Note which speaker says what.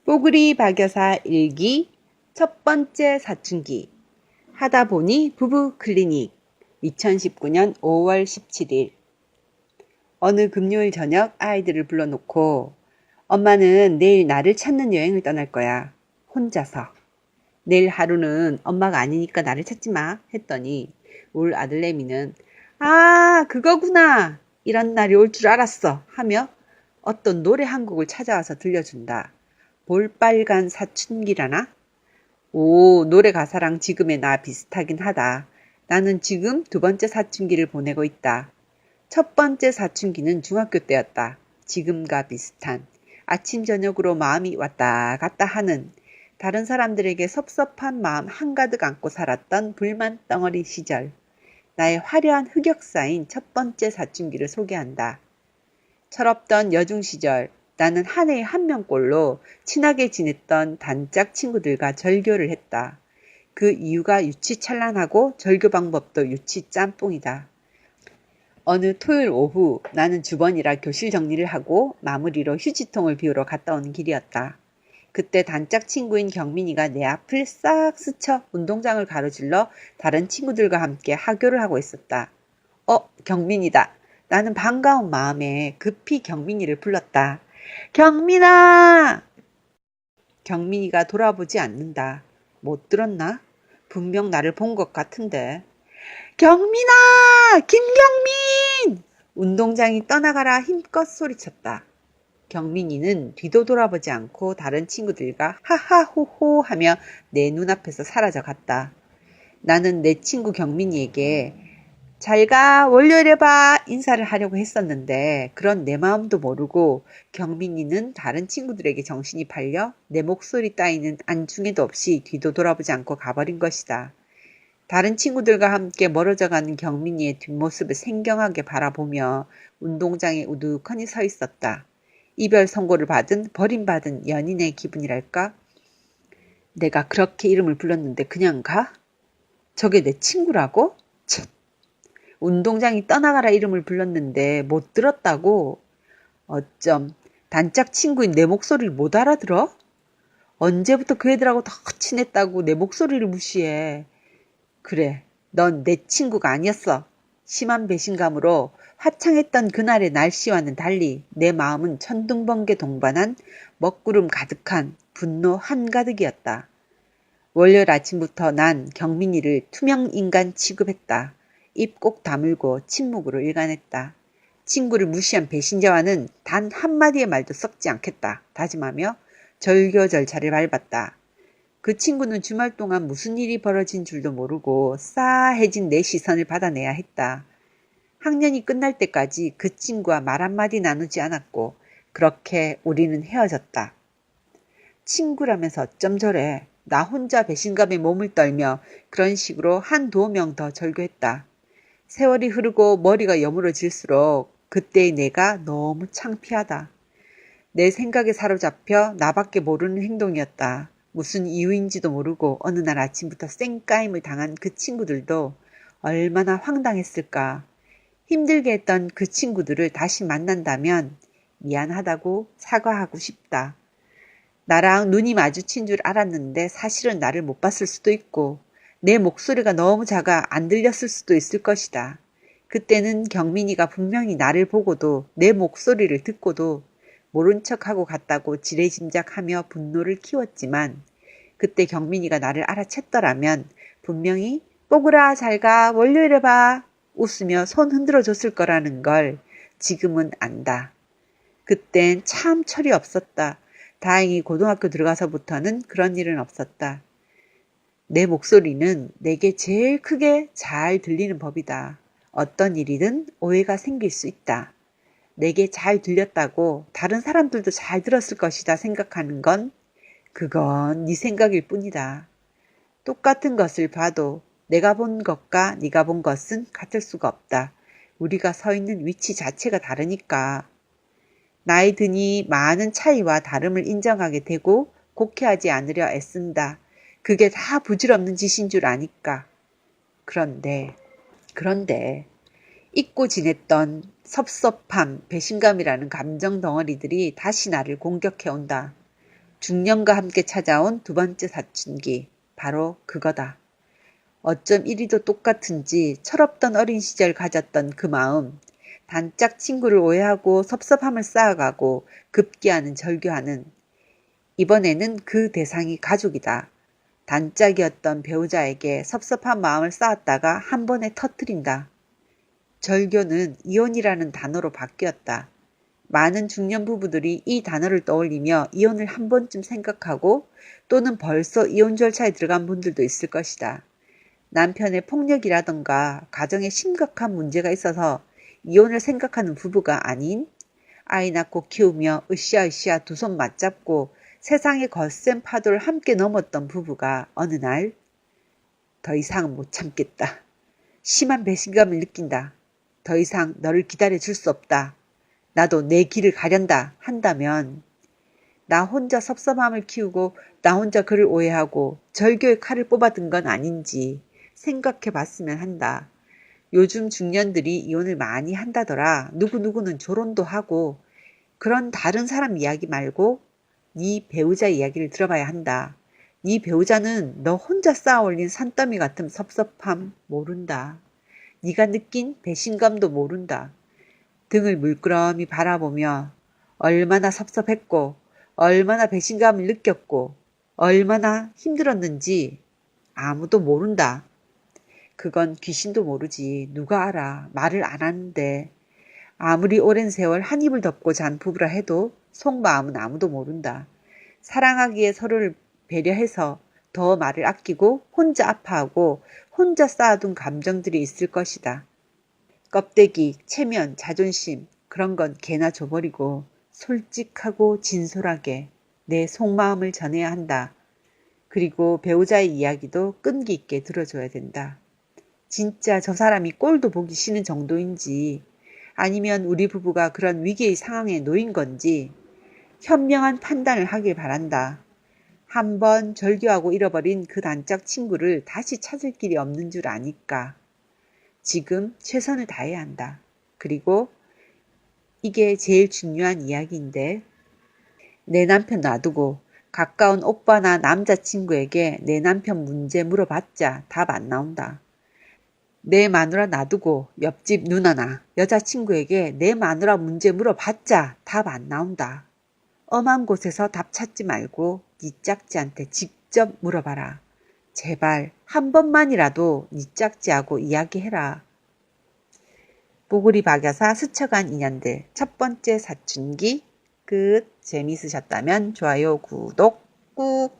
Speaker 1: 뽀글이 박여사 일기 첫 번째 사춘기 하다 보니 부부 클리닉 2019년 5월 17일 어느 금요일 저녁 아이들을 불러놓고 엄마는 내일 나를 찾는 여행을 떠날 거야. 혼자서. 내일 하루는 엄마가 아니니까 나를 찾지 마 했더니 울 아들내미는 아 그거구나 이런 날이 올 줄 알았어 하며 어떤 노래 한 곡을 찾아와서 들려준다. 볼빨간 사춘기라나? 오, 노래 가사랑 지금의 나 비슷하긴 하다. 나는 지금 두 번째 사춘기를 보내고 있다. 첫 번째 사춘기는 중학교 때였다. 지금과 비슷한. 아침 저녁으로 마음이 왔다 갔다 하는 다른 사람들에게 섭섭한 마음 한가득 안고 살았던 불만 덩어리 시절. 나의 화려한 흑역사인 첫 번째 사춘기를 소개한다. 철없던 여중 시절. 나는 한 해에 한 명꼴로 친하게 지냈던 단짝 친구들과 절교를 했다. 그 이유가 유치찬란하고 절교 방법도 유치 짬뽕이다. 어느 토요일 오후 나는 주번이라 교실 정리를 하고 마무리로 휴지통을 비우러 갔다 오는 길이었다. 그때 단짝 친구인 경민이가 내 앞을 싹 스쳐 운동장을 가로질러 다른 친구들과 함께 하교를 하고 있었다. 경민이다. 나는 반가운 마음에 급히 경민이를 불렀다. 경민아! 경민이가 돌아보지 않는다. 못 들었나? 분명 나를 본 것 같은데. 경민아! 김경민! 운동장이 떠나가라 힘껏 소리쳤다. 경민이는 뒤도 돌아보지 않고 다른 친구들과 하하호호 하며 내 눈앞에서 사라져 갔다. 나는 내 친구 경민이에게 잘가 월요일에 봐 인사를 하려고 했었는데 그런 내 마음도 모르고 경민이는 다른 친구들에게 정신이 팔려 내 목소리 따위는 안중에도 없이 뒤도 돌아보지 않고 가버린 것이다. 다른 친구들과 함께 멀어져가는 경민이의 뒷모습을 생경하게 바라보며 운동장에 우두커니 서 있었다. 이별 선고를 받은 버림받은 연인의 기분이랄까? 내가 그렇게 이름을 불렀는데 그냥 가? 저게 내 친구라고? 쳇. 운동장이 떠나가라 이름을 불렀는데 못 들었다고? 어쩜 단짝 친구인 내 목소리를 못 알아들어? 언제부터 그 애들하고 더 친했다고 내 목소리를 무시해. 그래, 넌 내 친구가 아니었어. 심한 배신감으로 화창했던 그날의 날씨와는 달리 내 마음은 천둥번개 동반한 먹구름 가득한 분노 한가득이었다. 월요일 아침부터 난 경민이를 투명인간 취급했다. 입 꼭 다물고 침묵으로 일관했다. 친구를 무시한 배신자와는 단 한마디의 말도 섞지 않겠다 다짐하며 절교 절차를 밟았다. 그 친구는 주말 동안 무슨 일이 벌어진 줄도 모르고 싸해진 내 시선을 받아내야 했다. 학년이 끝날 때까지 그 친구와 말 한마디 나누지 않았고 그렇게 우리는 헤어졌다. 친구라면서 어쩜 저래. 나 혼자 배신감에 몸을 떨며 그런 식으로 한두 명 더 절교했다. 세월이 흐르고 머리가 여물어질수록 그때의 내가 너무 창피하다. 내 생각에 사로잡혀 나밖에 모르는 행동이었다. 무슨 이유인지도 모르고 어느 날 아침부터 쌩까임을 당한 그 친구들도 얼마나 황당했을까. 힘들게 했던 그 친구들을 다시 만난다면 미안하다고 사과하고 싶다. 나랑 눈이 마주친 줄 알았는데 사실은 나를 못 봤을 수도 있고 내 목소리가 너무 작아 안 들렸을 수도 있을 것이다. 그때는 경민이가 분명히 나를 보고도 내 목소리를 듣고도 모른 척하고 갔다고 지레짐작하며 분노를 키웠지만 그때 경민이가 나를 알아챘더라면 분명히 뽀글아 잘가 월요일에 봐 웃으며 손 흔들어 줬을 거라는 걸 지금은 안다. 그땐 참 철이 없었다. 다행히 고등학교 들어가서부터는 그런 일은 없었다. 내 목소리는 내게 제일 크게 잘 들리는 법이다. 어떤 일이든 오해가 생길 수 있다. 내게 잘 들렸다고 다른 사람들도 잘 들었을 것이다 생각하는 건 그건 네 생각일 뿐이다. 똑같은 것을 봐도 내가 본 것과 네가 본 것은 같을 수가 없다. 우리가 서 있는 위치 자체가 다르니까. 나이 드니 많은 차이와 다름을 인정하게 되고 곡해하지 않으려 애쓴다. 그게 다 부질없는 짓인 줄 아니까. 그런데 잊고 지냈던 섭섭함, 배신감이라는 감정 덩어리들이 다시 나를 공격해온다. 중년과 함께 찾아온 두 번째 사춘기. 바로 그거다. 어쩜 이리도 똑같은지 철없던 어린 시절 가졌던 그 마음. 단짝 친구를 오해하고 섭섭함을 쌓아가고 급기야는 절교하는. 이번에는 그 대상이 가족이다. 단짝이었던 배우자에게 섭섭한 마음을 쌓았다가 한 번에 터뜨린다. 절교는 이혼이라는 단어로 바뀌었다. 많은 중년 부부들이 이 단어를 떠올리며 이혼을 한 번쯤 생각하고 또는 벌써 이혼 절차에 들어간 분들도 있을 것이다. 남편의 폭력이라던가 가정에 심각한 문제가 있어서 이혼을 생각하는 부부가 아닌 아이 낳고 키우며 으쌰으쌰 두 손 맞잡고 세상의 거센 파도를 함께 넘었던 부부가 어느 날 더 이상 못 참겠다. 심한 배신감을 느낀다. 더 이상 너를 기다려줄 수 없다. 나도 내 길을 가련다 한다면 나 혼자 섭섭함을 키우고 나 혼자 그를 오해하고 절교의 칼을 뽑아든 건 아닌지 생각해 봤으면 한다. 요즘 중년들이 이혼을 많이 한다더라. 누구누구는 결혼도 하고 그런 다른 사람 이야기 말고 네 배우자 이야기를 들어봐야 한다. 네 배우자는 너 혼자 쌓아 올린 산더미 같은 섭섭함 모른다. 네가 느낀 배신감도 모른다. 등을 물끄러미 바라보며 얼마나 섭섭했고 얼마나 배신감을 느꼈고 얼마나 힘들었는지 아무도 모른다. 그건 귀신도 모르지. 누가 알아. 말을 안 하는데. 아무리 오랜 세월 한 입을 덮고 잔 부부라 해도 속마음은 아무도 모른다. 사랑하기에 서로를 배려해서 더 말을 아끼고 혼자 아파하고 혼자 쌓아둔 감정들이 있을 것이다. 껍데기, 체면, 자존심 그런 건 개나 줘버리고 솔직하고 진솔하게 내 속마음을 전해야 한다. 그리고 배우자의 이야기도 끈기 있게 들어줘야 된다. 진짜 저 사람이 꼴도 보기 싫은 정도인지 아니면 우리 부부가 그런 위기의 상황에 놓인 건지 현명한 판단을 하길 바란다. 한번 절교하고 잃어버린 그 단짝 친구를 다시 찾을 길이 없는 줄 아니까 지금 최선을 다해야 한다. 그리고 이게 제일 중요한 이야기인데 내 남편 놔두고 가까운 오빠나 남자친구에게 내 남편 문제 물어봤자 답 안 나온다. 내 마누라 놔두고 옆집 누나나 여자친구에게 내 마누라 문제 물어봤자 답 안 나온다. 엄한 곳에서 답 찾지 말고 네 짝지한테 직접 물어봐라. 제발 한 번만이라도 네 짝지하고 이야기해라. 뽀글이 박여사 스쳐간 인연들 첫 번째 사춘기 끝. 재미있으셨다면 좋아요, 구독 꾹.